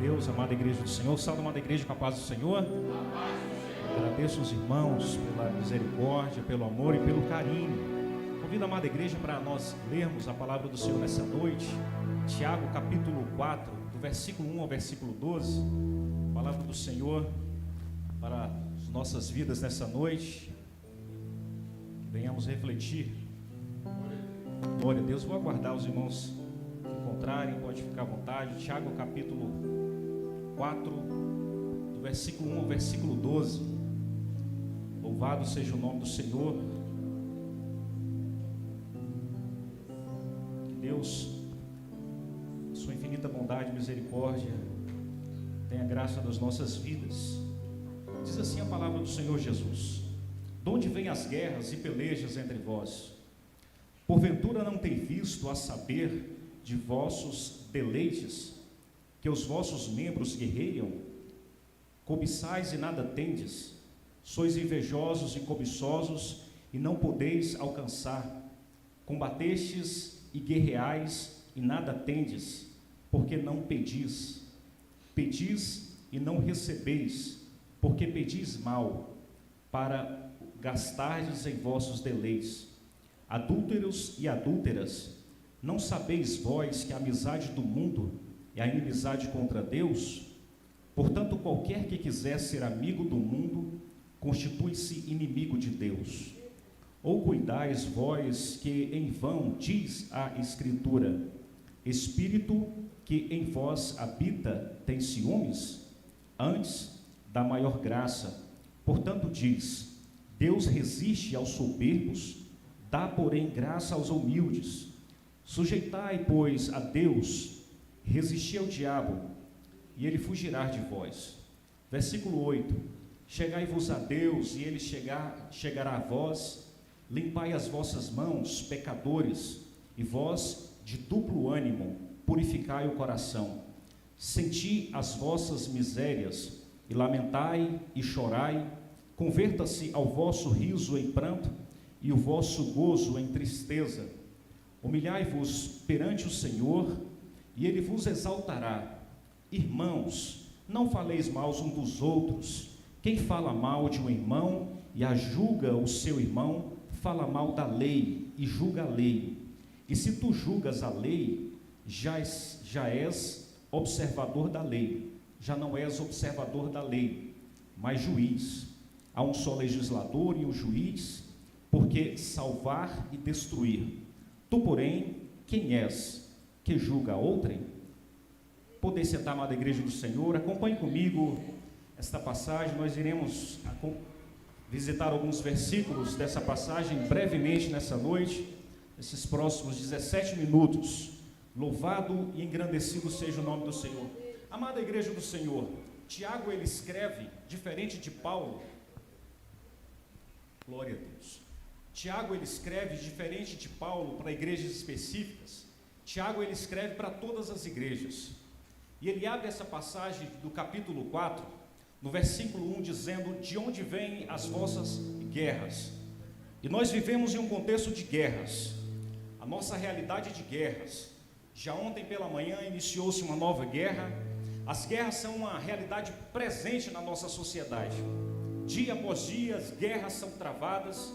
Deus, amada igreja do Senhor, salve, amada igreja, com a paz do Senhor. Agradeço os irmãos pela misericórdia, pelo amor e pelo carinho. Convido a amada igreja para nós lermos a palavra do Senhor nessa noite. Tiago capítulo 4, do versículo 1 ao versículo 12. Palavra do Senhor para as nossas vidas nessa noite. Venhamos refletir. Glória a Deus. Vou aguardar os irmãos encontrarem, pode ficar à vontade. Tiago capítulo 4, do versículo 1 ao versículo 12. Louvado seja o nome do Senhor. Que Deus, sua infinita bondade e misericórdia, tenha graça das nossas vidas. Diz assim a palavra do Senhor Jesus: de onde vêm as guerras e pelejas entre vós? Porventura não tem visto, a saber, de vossos deleites, que os vossos membros guerreiam? Cobiçais e nada tendes, sois invejosos e cobiçosos, e não podeis alcançar. Combatestes e guerreais, e nada tendes, porque não pedis. Pedis e não recebeis, porque pedis mal, para gastardes em vossos deleites. Adúlteros e adúlteras, não sabeis vós que a amizade do mundo é a inimizade contra Deus? Portanto, qualquer que quiser ser amigo do mundo, constitui-se inimigo de Deus. Ou cuidais vós que em vão diz a Escritura: Espírito que em vós habita tem ciúmes? Antes, dá maior graça. Portanto diz: Deus resiste aos soberbos, dá porém graça aos humildes. Sujeitai, pois, a Deus, resisti ao diabo, e ele fugirá de vós. Versículo 8: Chegai-vos a Deus, e ele chegará a vós. Limpai as vossas mãos, pecadores, e vós, de duplo ânimo, purificai o coração. Senti as vossas misérias, e lamentai e chorai. Converta-se ao vosso riso em pranto, e o vosso gozo em tristeza. Humilhai-vos perante o Senhor, e ele vos exaltará. Irmãos, não faleis mal uns dos outros. Quem fala mal de um irmão e ajulga o seu irmão, fala mal da lei e julga a lei. E se tu julgas a lei, já és observador da lei. Já não és observador da lei, mas juiz. Há um só legislador e um juiz, porque salvar e destruir. Tu, porém, quem és, que julga a outrem? Poder sentar, amada igreja do Senhor, acompanhe comigo esta passagem. Nós iremos visitar alguns versículos dessa passagem brevemente nessa noite, esses próximos 17 minutos. Louvado e engrandecido seja o nome do Senhor. Amada igreja do Senhor, Tiago, ele escreve, diferente de Paulo, glória a Deus. Tiago, ele escreve diferente de Paulo para igrejas específicas. Tiago, ele escreve para todas as igrejas. E ele abre essa passagem do capítulo 4, no versículo 1, dizendo: de onde vêm as vossas guerras? E nós vivemos em um contexto de guerras. A nossa realidade é de guerras. Já ontem pela manhã iniciou-se uma nova guerra. As guerras são uma realidade presente na nossa sociedade. Dia após dia, as guerras são travadas.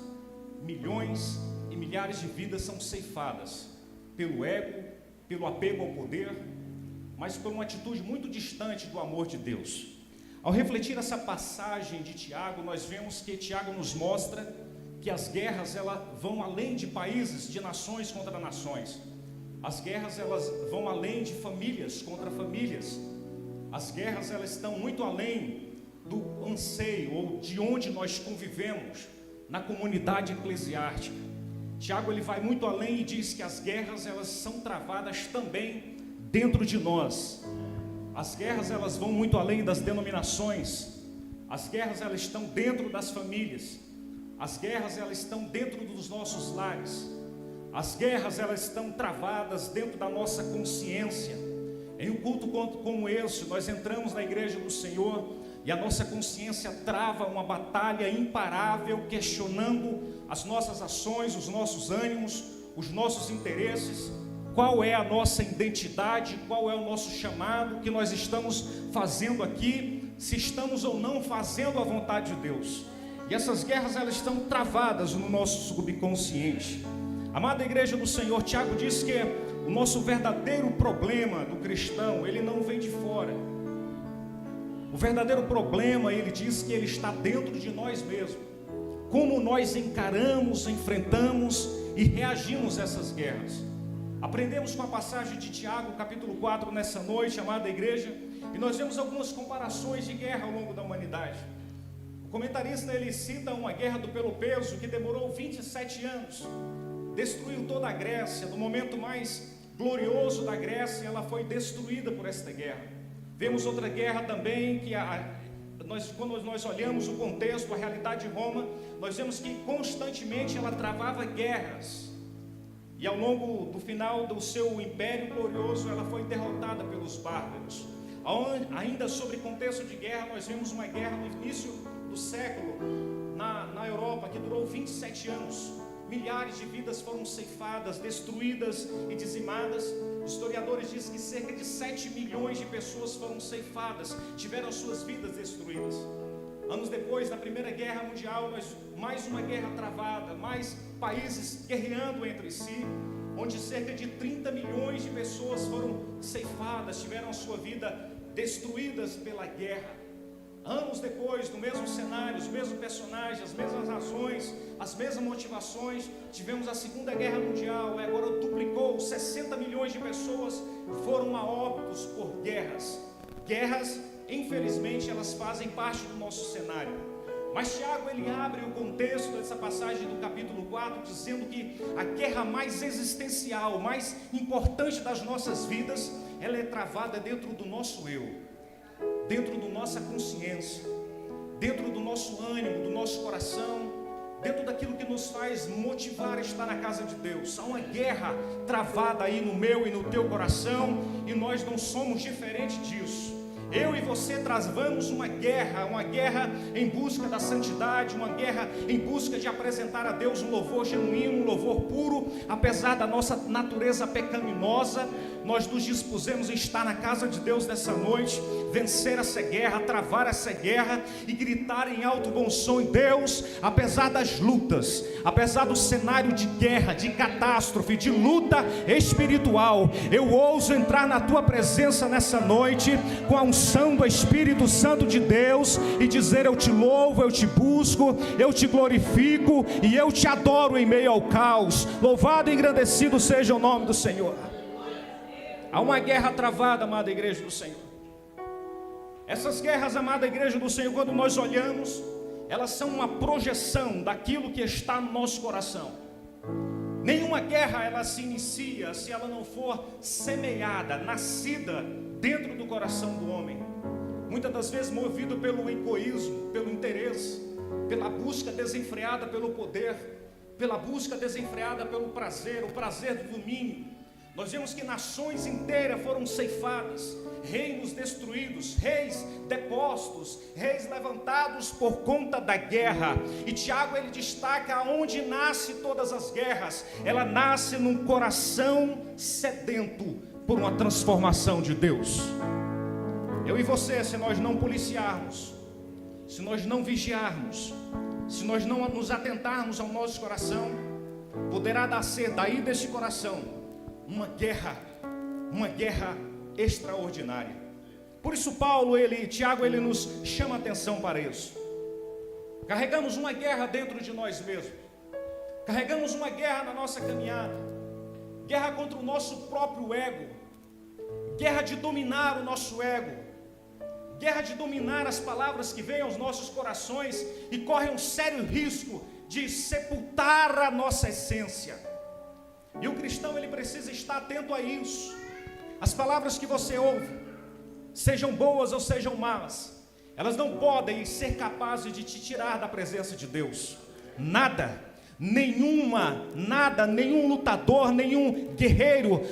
Milhões e milhares de vidas são ceifadas pelo ego, pelo apego ao poder, mas por uma atitude muito distante do amor de Deus. Ao refletir essa passagem de Tiago, nós vemos que Tiago nos mostra que as guerras elas vão além de países, de nações contra nações. As guerras elas vão além de famílias contra famílias. As guerras elas estão muito além do anseio ou de onde nós convivemos na comunidade eclesiástica. Tiago, ele vai muito além e diz que as guerras elas são travadas também dentro de nós. As guerras elas vão muito além das denominações. As guerras elas estão dentro das famílias. As guerras elas estão dentro dos nossos lares. As guerras elas estão travadas dentro da nossa consciência. Em um culto como esse, nós entramos na igreja do Senhor e a nossa consciência trava uma batalha imparável, questionando as nossas ações, os nossos ânimos, os nossos interesses. qual é a nossa identidade, qual é o nosso chamado, o que nós estamos fazendo aqui, se estamos ou não fazendo a vontade de Deus. E essas guerras, elas estão travadas no nosso subconsciente. Amada igreja do Senhor, Tiago diz que o nosso verdadeiro problema do cristão, ele não vem de fora. O verdadeiro problema, ele diz que ele está dentro de nós mesmos. Como nós encaramos, enfrentamos e reagimos a essas guerras. Aprendemos com a passagem de Tiago, capítulo 4, nessa noite, amada igreja, e nós vemos algumas comparações de guerra ao longo da humanidade. O comentarista, ele cita uma guerra do Peloponeso que demorou 27 anos, destruiu toda a Grécia. No momento mais glorioso da Grécia, ela foi destruída por esta guerra. Vemos outra guerra também, que quando nós olhamos o contexto, a realidade de Roma, nós vemos que constantemente ela travava guerras. E ao longo do final do seu império glorioso, ela foi derrotada pelos bárbaros. Ainda sobre contexto de guerra, nós vemos uma guerra no início do século, na Europa, que durou 27 anos. Milhares de vidas foram ceifadas, destruídas e dizimadas. Os historiadores dizem que cerca de 7 milhões de pessoas foram ceifadas, tiveram suas vidas destruídas. Anos depois, na Primeira Guerra Mundial, mais uma guerra travada, mais países guerreando entre si, onde cerca de 30 milhões de pessoas foram ceifadas, tiveram a sua vida destruídas pela guerra. Anos depois, no mesmo cenário, os mesmos personagens, as mesmas razões, as mesmas motivações, tivemos a Segunda Guerra Mundial, e agora duplicou, 60 milhões de pessoas foram a óbitos por guerras. Guerras, infelizmente, elas fazem parte do nosso cenário. Mas Tiago, ele abre o contexto dessa passagem do capítulo 4, dizendo que a guerra mais existencial, mais importante das nossas vidas, ela é travada dentro do nosso eu, dentro da nossa consciência, dentro do nosso ânimo, do nosso coração, dentro daquilo que nos faz motivar a estar na casa de Deus. Há uma guerra travada aí no meu e no teu coração, e nós não somos diferentes disso. Eu e você travamos uma guerra em busca da santidade, uma guerra em busca de apresentar a Deus um louvor genuíno, um louvor puro. Apesar da nossa natureza pecaminosa, nós nos dispusemos a estar na casa de Deus nessa noite, vencer essa guerra, travar essa guerra e gritar em alto bom som: Deus, apesar das lutas, apesar do cenário de guerra, de catástrofe, de luta espiritual, eu ouso entrar na tua presença nessa noite com a unção do Espírito Santo de Deus e dizer: eu te louvo, eu te busco, eu te glorifico e eu te adoro em meio ao caos. Louvado e engrandecido seja o nome do Senhor. Há uma guerra travada, amada igreja do Senhor. Essas guerras, amada igreja do Senhor, quando nós olhamos, elas são uma projeção daquilo que está no nosso coração. Nenhuma guerra ela se inicia se ela não for semeada, nascida dentro do coração do homem. Muitas das vezes movido pelo egoísmo, pelo interesse, pela busca desenfreada pelo poder, pela busca desenfreada pelo prazer, o prazer do domínio. Nós vemos que nações inteiras foram ceifadas, reinos destruídos, reis depostos, reis levantados por conta da guerra. E Tiago, ele destaca aonde nasce todas as guerras. Ela nasce num coração sedento por uma transformação de Deus. Eu e você, se nós não policiarmos, se nós não vigiarmos, se nós não nos atentarmos ao nosso coração, poderá nascer daí desse coração uma guerra extraordinária. Por isso Tiago, ele nos chama a atenção para isso. Carregamos uma guerra dentro de nós mesmos, carregamos uma guerra na nossa caminhada, guerra contra o nosso próprio ego, guerra de dominar o nosso ego, guerra de dominar as palavras que vêm aos nossos corações e correm um sério risco de sepultar a nossa essência. E o cristão, ele precisa estar atento a isso. As palavras que você ouve, sejam boas ou sejam más, elas não podem ser capazes de te tirar da presença de Deus. Nenhum lutador, nenhum guerreiro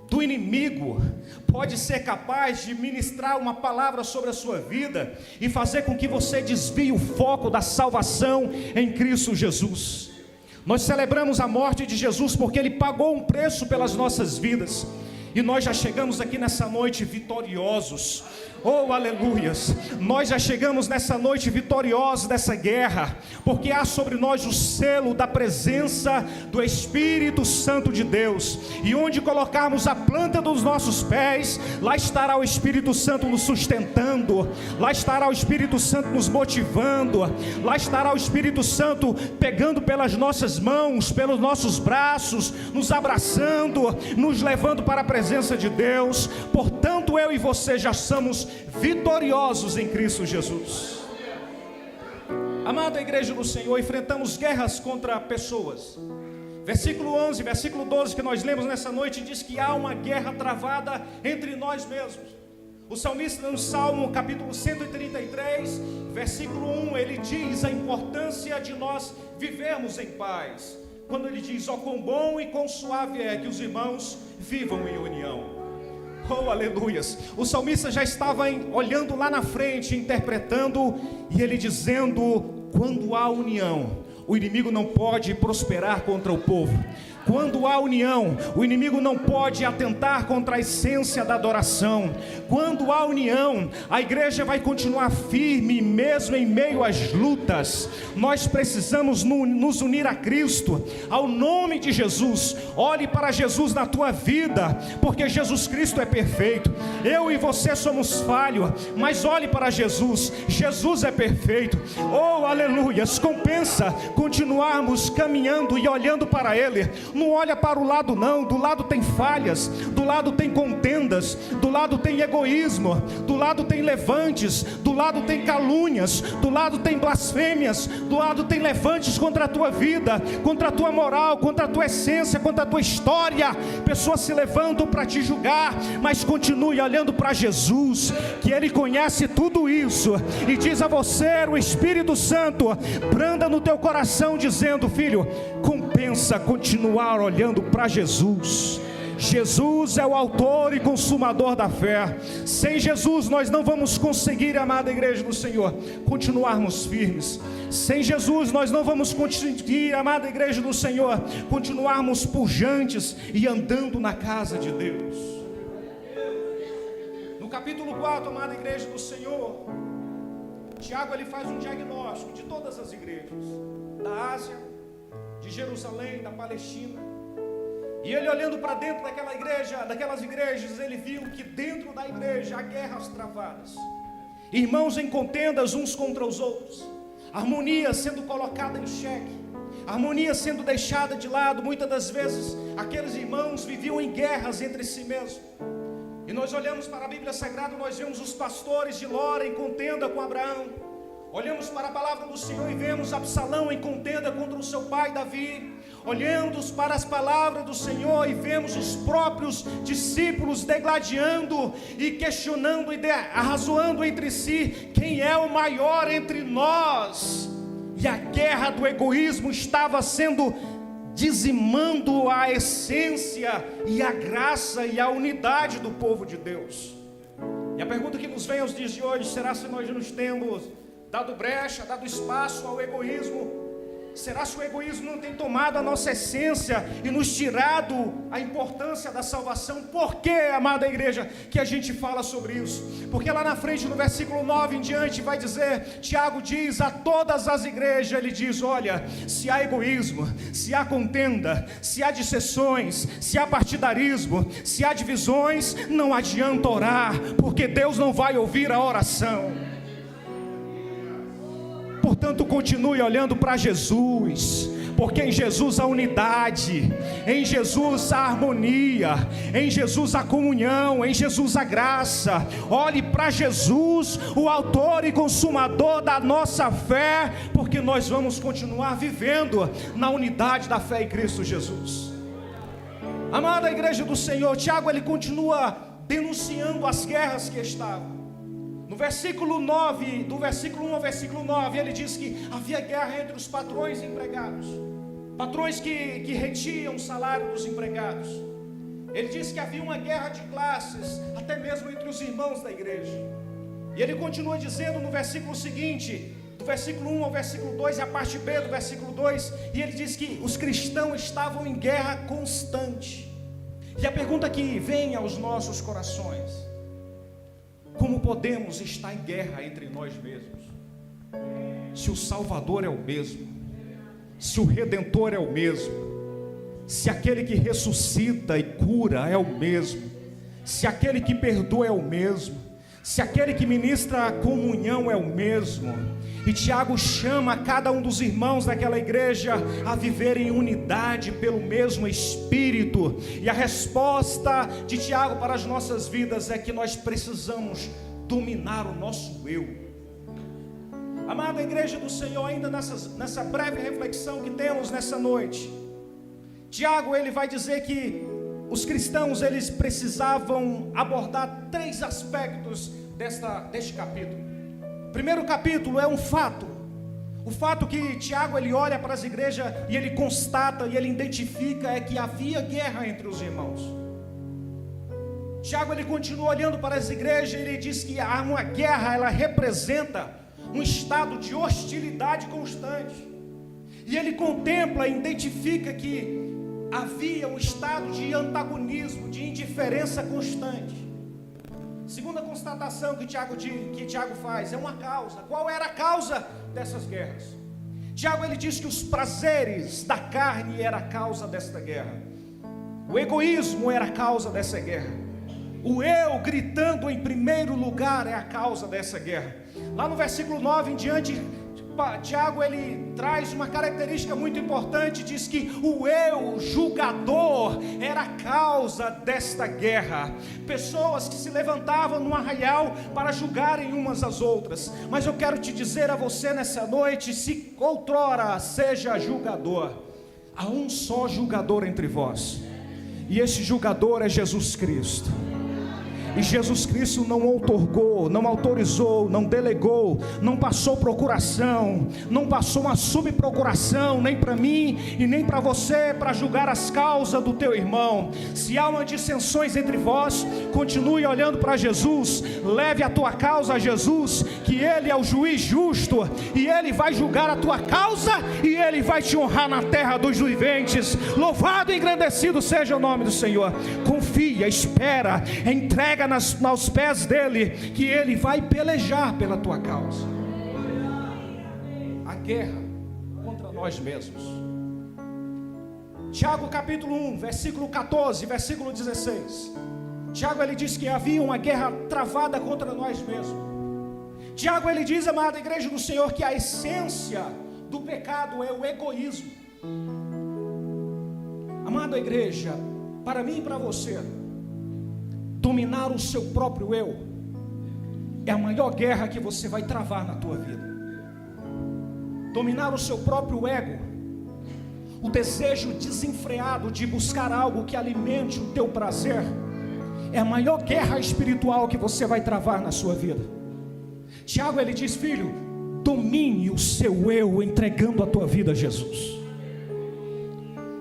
do inimigo pode ser capaz de ministrar uma palavra sobre a sua vida e fazer com que você desvie o foco da salvação em Cristo Jesus. Nós celebramos a morte de Jesus porque Ele pagou um preço pelas nossas vidas. E nós já chegamos aqui nessa noite vitoriosos. Oh, aleluias! Nós já chegamos nessa noite vitoriosos dessa guerra, porque há sobre nós o selo da presença do Espírito Santo de Deus. E onde colocarmos a planta dos nossos pés, lá estará o Espírito Santo nos sustentando, lá estará o Espírito Santo nos motivando, lá estará o Espírito Santo pegando pelas nossas mãos, pelos nossos braços, nos abraçando, nos levando para a presença de Deus. Portanto, eu e você já somos vitoriosos em Cristo Jesus. Amada igreja do Senhor, enfrentamos guerras contra pessoas. Versículo 11, versículo 12 que nós lemos nessa noite diz que há uma guerra travada entre nós mesmos. O salmista no Salmo capítulo 133, versículo 1, ele diz a importância de nós vivermos em paz. Quando ele diz: ó, quão bom e quão suave é que os irmãos vivam em união. Oh, aleluias! O salmista já estava olhando lá na frente, interpretando, e ele dizendo: quando há união, o inimigo não pode prosperar contra o povo. Quando há união, o inimigo não pode atentar contra a essência da adoração. Quando há união, a igreja vai continuar firme, mesmo em meio às lutas. Nós precisamos nos unir a Cristo, ao nome de Jesus. Olhe para Jesus na tua vida, porque Jesus Cristo é perfeito. Eu e você somos falhos, mas olhe para Jesus. Jesus é perfeito. Oh, aleluias! Compensa continuarmos caminhando e olhando para Ele. Não olha para o lado não, do lado tem falhas, do lado tem contendas, do lado tem egoísmo, do lado tem levantes, do lado tem calúnias, do lado tem blasfêmias, do lado tem levantes contra a tua vida, contra a tua moral, contra a tua essência, contra a tua história. Pessoas se levantam para te julgar, mas continue olhando para Jesus, que Ele conhece tudo isso, e diz a você: o Espírito Santo branda no teu coração, dizendo: filho, compensa continuar olhando para Jesus. Jesus é o autor e consumador da fé. Sem Jesus nós não vamos conseguir, amada igreja do Senhor, continuarmos firmes. Sem Jesus nós não vamos conseguir, amada igreja do Senhor, continuarmos pujantes e andando na casa de Deus. No capítulo 4, amada igreja do Senhor, Tiago ele faz um diagnóstico de todas as igrejas da Ásia, de Jerusalém, da Palestina. E ele, olhando para dentro daquelas igrejas, ele viu que dentro da igreja há guerras travadas, irmãos em contendas uns contra os outros, harmonia sendo colocada em xeque, harmonia sendo deixada de lado. Muitas das vezes aqueles irmãos viviam em guerras entre si mesmos. E nós olhamos para a Bíblia Sagrada, nós vemos os pastores de Lora em contenda com Abraão. Olhamos para a palavra do Senhor e vemos Absalão em contenda contra o seu pai Davi. Olhamos para as palavras do Senhor e vemos os próprios discípulos degladiando e questionando e arrazoando entre si: quem é o maior entre nós? E a guerra do egoísmo estava sendo dizimando a essência e a graça e a unidade do povo de Deus. E a pergunta que nos vem aos dias de hoje: será se nós nos temos dado brecha, dado espaço ao egoísmo? Será se o egoísmo não tem tomado a nossa essência e nos tirado a importância da salvação? Por que, amada igreja, que a gente fala sobre isso? Porque lá na frente, no versículo 9 em diante, vai dizer, Tiago diz a todas as igrejas, ele diz: olha, se há egoísmo, se há contenda, se há dissensões, se há partidarismo, se há divisões, não adianta orar, porque Deus não vai ouvir a oração. Portanto, continue olhando para Jesus, porque em Jesus há unidade, em Jesus há harmonia, em Jesus há comunhão, em Jesus há graça. Olhe para Jesus, o autor e consumador da nossa fé, porque nós vamos continuar vivendo na unidade da fé em Cristo Jesus. Amada igreja do Senhor, Tiago ele continua denunciando as guerras que estavam. No versículo 9, do versículo 1 ao versículo 9, ele diz que havia guerra entre os patrões e empregados, patrões que retiam o salário dos empregados. Ele diz que havia uma guerra de classes, até mesmo entre os irmãos da igreja. E ele continua dizendo no versículo seguinte, do versículo 1 ao versículo 2 e a parte B do versículo 2, e ele diz que os cristãos estavam em guerra constante. E a pergunta que vem aos nossos corações: como podemos estar em guerra entre nós mesmos, se o Salvador é o mesmo, se o Redentor é o mesmo, se aquele que ressuscita e cura é o mesmo, se aquele que perdoa é o mesmo, se aquele que ministra a comunhão é o mesmo? E Tiago chama cada um dos irmãos daquela igreja a viver em unidade pelo mesmo Espírito. E a resposta de Tiago para as nossas vidas é que nós precisamos dominar o nosso eu. Amada igreja do Senhor, ainda nessa breve reflexão que temos nessa noite, Tiago ele vai dizer que os cristãos eles precisavam abordar 3 aspectos deste capítulo. Primeiro capítulo é um fato. O fato que Tiago ele olha para as igrejas e ele constata e ele identifica é que havia guerra entre os irmãos. Tiago ele continua olhando para as igrejas e ele diz que uma guerra ela representa um estado de hostilidade constante. E ele contempla e identifica que havia um estado de antagonismo, de indiferença constante. Segunda constatação que Tiago faz é uma causa. Qual era a causa dessas guerras? Tiago ele diz que os prazeres da carne era a causa desta guerra. O egoísmo era a causa dessa guerra. O eu gritando em primeiro lugar é a causa dessa guerra. Lá no versículo 9 em diante, Tiago ele traz uma característica muito importante, diz que o eu julgador era a causa desta guerra. Pessoas que se levantavam no arraial para julgarem umas às outras. Mas eu quero te dizer a você nessa noite, se outrora seja julgador, há um só julgador entre vós, e esse julgador é Jesus Cristo. E Jesus Cristo não outorgou, não autorizou, não delegou, não passou procuração, não passou uma subprocuração, nem para mim e nem para você, para julgar as causas do teu irmão. Se há uma dissensões entre vós, continue olhando para Jesus, leve a tua causa a Jesus, que Ele é o juiz justo, e Ele vai julgar a tua causa, e Ele vai te honrar na terra dos viventes. Louvado e engrandecido seja o nome do Senhor. Confia, espera, entrega aos pés dele, que ele vai pelejar pela tua causa. A guerra contra nós mesmos. Tiago capítulo 1, versículo 14, versículo 16. Tiago ele diz que havia uma guerra travada contra nós mesmos. Tiago ele diz, amada igreja do Senhor, que a essência do pecado é o egoísmo. Amada igreja, para mim e para você, dominar o seu próprio eu é a maior guerra que você vai travar na tua vida. Dominar o seu próprio ego, o desejo desenfreado de buscar algo que alimente o teu prazer, é a maior guerra espiritual que você vai travar na sua vida. Tiago ele diz, filho, domine o seu eu entregando a tua vida a Jesus.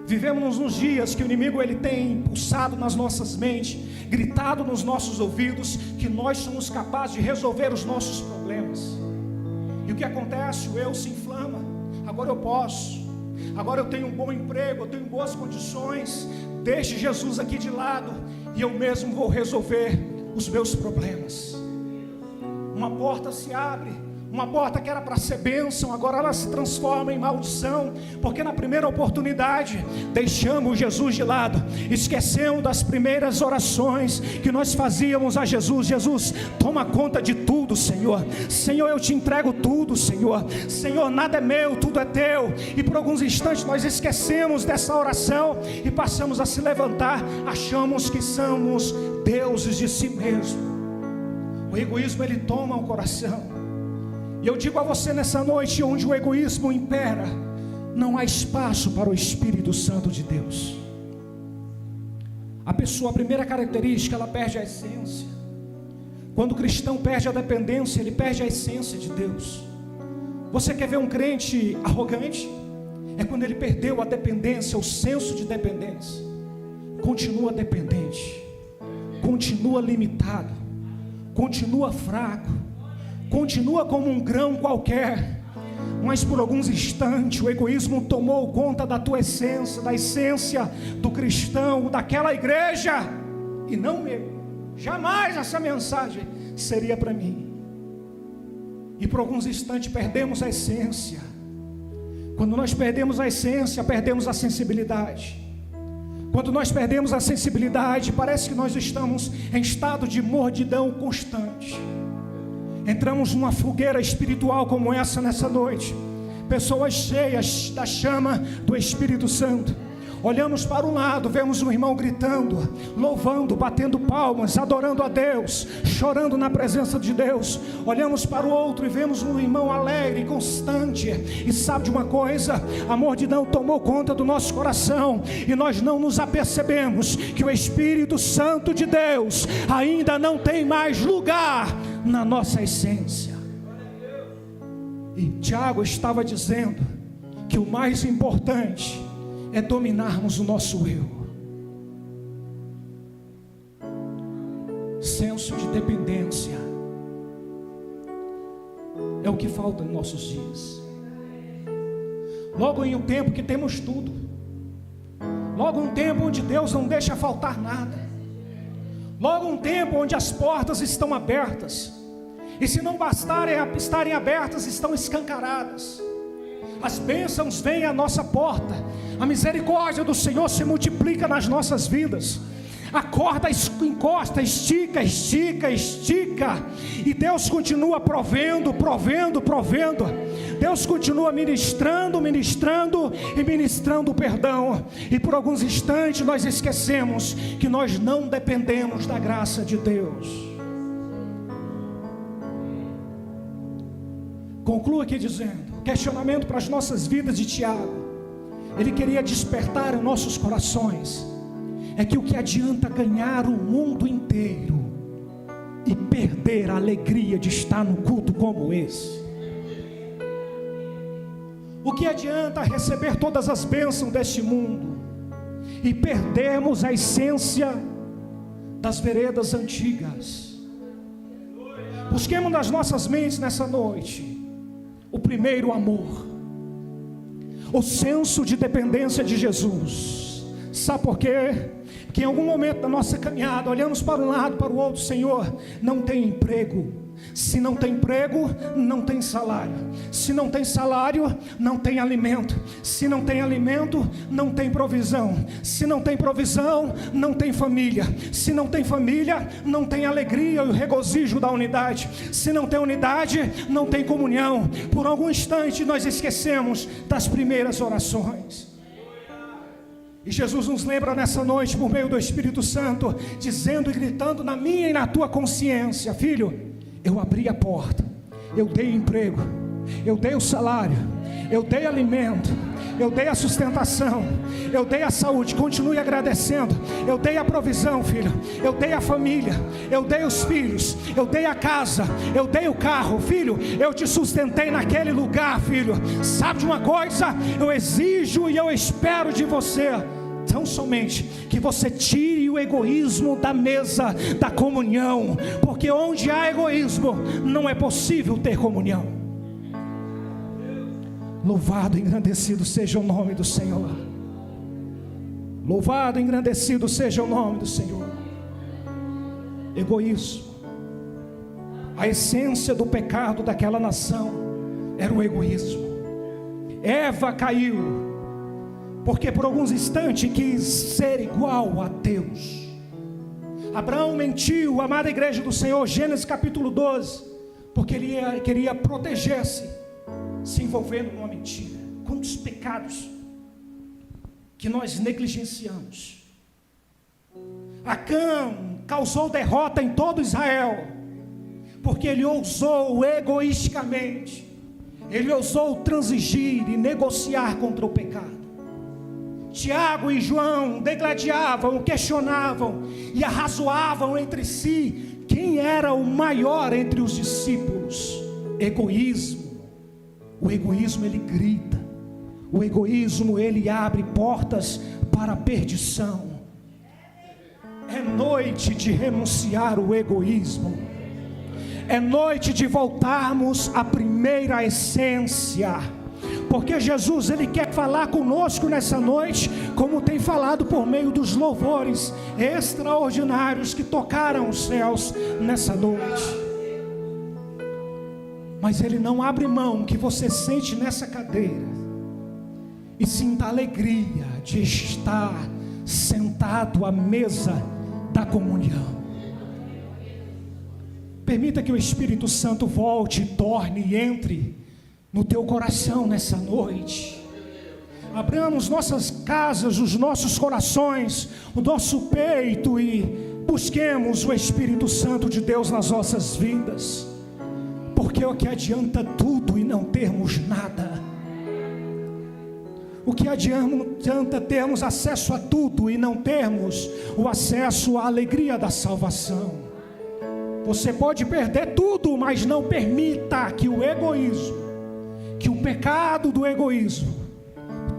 Vivemos nos dias que o inimigo ele tem pulsado nas nossas mentes, gritado nos nossos ouvidos que nós somos capazes de resolver os nossos problemas. E o que acontece? O eu se inflama. Agora eu posso, agora eu tenho um bom emprego, eu tenho boas condições. Deixe Jesus aqui de lado e eu mesmo vou resolver os meus problemas. Uma porta se abre, uma porta que era para ser bênção, agora ela se transforma em maldição, porque na primeira oportunidade deixamos Jesus de lado, esquecemos das primeiras orações que nós fazíamos a Jesus. Jesus, toma conta de tudo, Senhor. Senhor, eu te entrego tudo, Senhor. Senhor, nada é meu, tudo é teu. E por alguns instantes nós esquecemos dessa oração e passamos a se levantar, achamos que somos deuses de si mesmo. O egoísmo ele toma o coração. E eu digo a você nessa noite, onde o egoísmo impera, não há espaço para o Espírito Santo de Deus. A pessoa, a primeira característica, ela perde a essência. Quando o cristão perde a dependência, ele perde a essência de Deus. Você quer ver um crente arrogante? É quando ele perdeu a dependência, o senso de dependência. Continua dependente, continua limitado, continua fraco, continua como um grão qualquer, mas por alguns instantes o egoísmo tomou conta da tua essência, da essência do cristão, daquela igreja, e não eu. Jamais essa mensagem seria para mim. E por alguns instantes perdemos a essência. Quando nós perdemos a essência, perdemos a sensibilidade. Quando nós perdemos a sensibilidade, parece que nós estamos em estado de mordidão constante. Entramos numa fogueira espiritual como essa nessa noite. Pessoas cheias da chama do Espírito Santo. Olhamos para um lado, vemos um irmão gritando, louvando, batendo palmas, adorando a Deus, chorando na presença de Deus. Olhamos para o outro e vemos um irmão alegre, constante. E sabe de uma coisa? A mordidão tomou conta do nosso coração e nós não nos apercebemos que o Espírito Santo de Deus ainda não tem mais lugar na nossa essência. E Tiago estava dizendo que o mais importante é dominarmos o nosso eu. Senso de dependência é o que falta nos nossos dias. Logo em um tempo que temos tudo, logo um tempo onde Deus não deixa faltar nada, logo um tempo onde as portas estão abertas, e se não bastarem estarem abertas, estão escancaradas. As bênçãos vêm à nossa porta, a misericórdia do Senhor se multiplica nas nossas vidas. A corda encosta, estica, estica, estica, e Deus continua provendo. Deus continua ministrando e ministrando perdão. E por alguns instantes nós esquecemos que nós não dependemos da graça de Deus. Concluo aqui dizendo, questionamento para as nossas vidas de Tiago. Ele queria despertar em nossos corações, é que o que adianta ganhar o mundo inteiro e perder a alegria de estar num culto como esse? O que adianta receber todas as bênçãos deste mundo e perdermos a essência das veredas antigas? Busquemos nas nossas mentes nessa noite o primeiro amor, o senso de dependência de Jesus. Sabe por quê? Que em algum momento da nossa caminhada olhamos para um lado, para o outro. Senhor, não tem emprego. Se não tem emprego, não tem salário. Se não tem salário, não tem alimento. Se não tem alimento, não tem provisão. Se não tem provisão, não tem família. Se não tem família, não tem alegria e o regozijo da unidade. Se não tem unidade, não tem comunhão. Por algum instante nós esquecemos das primeiras orações. E Jesus nos lembra nessa noite, por meio do Espírito Santo, dizendo e gritando na minha e na tua consciência: filho, eu abri a porta, eu dei emprego, eu dei o salário, eu dei alimento, eu dei a sustentação, eu dei a saúde. Continue agradecendo. Eu dei a provisão, filho, eu dei a família, eu dei os filhos, eu dei a casa, eu dei o carro. Filho, eu te sustentei naquele lugar. Filho, sabe de uma coisa? Eu exijo e eu espero de você tão somente que você tire o egoísmo da mesa da comunhão, porque onde há egoísmo não é possível ter comunhão. Louvado e engrandecido seja o nome do Senhor. Louvado e engrandecido seja o nome do Senhor. Egoísmo. A essência do pecado daquela nação era o egoísmo. Eva caiu porque por alguns instantes quis ser igual a Deus. Abraão mentiu, amada igreja do Senhor, Gênesis capítulo 12, porque ele queria proteger-se, se envolvendo numa mentira. Quantos pecados que nós negligenciamos. Acã causou derrota em todo Israel, porque ele ousou egoisticamente, ele ousou transigir e negociar contra o pecado. Tiago e João degladiavam, questionavam e arrazoavam entre si quem era o maior entre os discípulos. Egoísmo. O egoísmo ele grita, o egoísmo ele abre portas para a perdição. É noite de renunciar o egoísmo. É noite de voltarmos à primeira essência, porque Jesus, Ele quer falar conosco nessa noite, como tem falado por meio dos louvores extraordinários que tocaram os céus nessa noite. Mas Ele não abre mão que você sente nessa cadeira e sinta a alegria de estar sentado à mesa da comunhão. Permita que o Espírito Santo volte, torne e entre no teu coração nessa noite. Abramos nossas casas, os nossos corações, o nosso peito e busquemos o Espírito Santo de Deus nas nossas vidas. Porque o que adianta tudo e não termos nada? O que adianta termos acesso a tudo e não termos o acesso à alegria da salvação? Você pode perder tudo, mas não permita que o egoísmo, que o pecado do egoísmo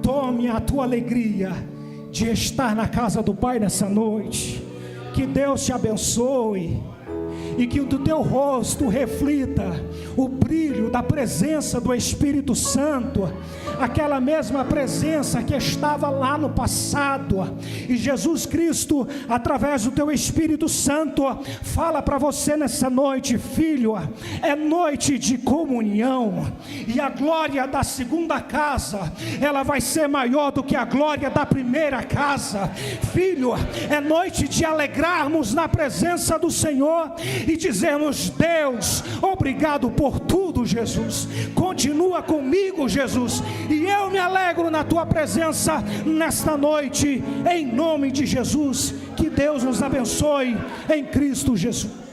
tome a tua alegria de estar na casa do Pai nessa noite. Que Deus te abençoe e que do teu rosto reflita o brilho da presença do Espírito Santo, aquela mesma presença que estava lá no passado. E Jesus Cristo, através do teu Espírito Santo, fala para você nessa noite: filho, é noite de comunhão, e a glória da segunda casa, ela vai ser maior do que a glória da primeira casa. Filho, é noite de alegrarmos na presença do Senhor e dizermos: Deus, obrigado por tudo, Jesus, continua comigo, Jesus, e eu me alegro na tua presença nesta noite, em nome de Jesus. Que Deus nos abençoe em Cristo Jesus.